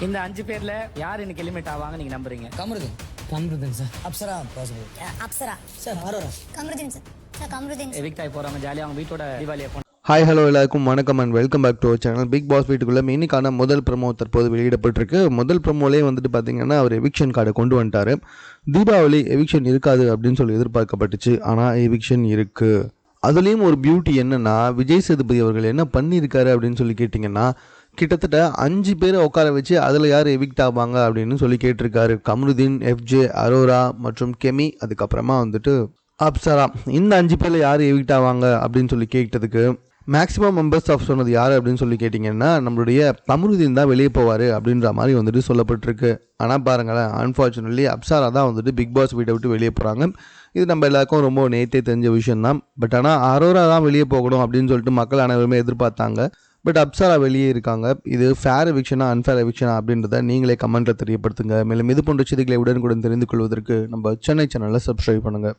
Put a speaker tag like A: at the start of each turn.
A: இந்த 5 பேர்ல யார் இன்னைக்கு எலிமினேட் ஆவாங்க நீங்க நம்புறீங்க?
B: Kamaruddin sir. Apsara possible.
C: Apsara
B: sir Aurora.
C: Kamaruddin sir Kamaruddin
A: evict ஆகி போறவங்க ஜாலியாக அவங்க வீட்டோட தீபாவளியை
D: ஹாய் ஹலோ எல்லாருக்கும் வணக்கம் and welcome back to our channel. Bigg Boss வீட்டுக்குள்ளே இன்னைக்கான முதல் ப்ரமோ தற்போது வெளியிடப்பட்டிருக்கு. முதல் ப்ரமோலே வந்துட்டு பார்த்தீங்கன்னா அவர் எவிக்ஷன் கார்டை கொண்டு வந்துட்டார். தீபாவளி எவிக்ஷன் இருக்காது அப்படின்னு சொல்லி எதிர்பார்க்கப்பட்டுச்சு, ஆனால் எவிக்ஷன் இருக்குது. அதுலேயும் ஒரு பியூட்டி என்னென்னா, விஜய் சேதுபதி அவர்கள் என்ன பண்ணியிருக்காரு அப்படின்னு சொல்லி கேட்டிங்கன்னா, கிட்டத்தட்ட 5 பேரை உட்கார வச்சு அதில் யார் எவிக்ட் ஆவாங்க அப்படின்னு சொல்லி கேட்டிருக்காரு. கமருதீன், எஃப்ஜே, அரோரா மற்றும் கெமி, அதுக்கப்புறமா வந்துட்டு அப்சரா. இந்த 5 பேரில் யார் எவிக்ட் ஆவாங்க அப்படின்னு சொல்லி கேட்டதுக்கு மேக்ஸிமம் மெம்பர்ஸ் ஆஃப் சொன்னது யார் அப்படின்னு சொல்லி கேட்டிங்கன்னா, நம்மளுடைய கமருதீன் தான் வெளியே போவார் அப்படின்ற மாதிரி வந்துட்டு சொல்லப்பட்டிருக்கு. ஆனால் பாருங்களேன், அன்ஃபார்ச்சுனேட்லி அப்சரா தான் வந்துட்டு பிக் பாஸ் வீட்டை விட்டு வெளியே போகிறாங்க. இது நம்ம எல்லாருக்கும் ரொம்ப நேற்றே தெரிஞ்ச விஷயம்தான். பட் ஆனால் அரோரா தான் வெளியே போகணும் அப்படின்னு சொல்லிட்டு மக்கள் அனைவருமே எதிர்பார்த்தாங்க. பட் அப்சரா வெளியே இருக்காங்க. இது ஃபேர் எவிக்ஷனா அன்ஃபேர் எவிக்ஷனா அப்படின்றத நீங்களே கமெண்ட்டில் தெரியப்படுத்துங்க. மேலும் இது போன்ற செய்திகளை உடனுக்குடன் தெரிந்து கொள்வதற்கு நம்ம சென்னை சேனலை சப்ஸ்கிரைப் பண்ணுங்கள்.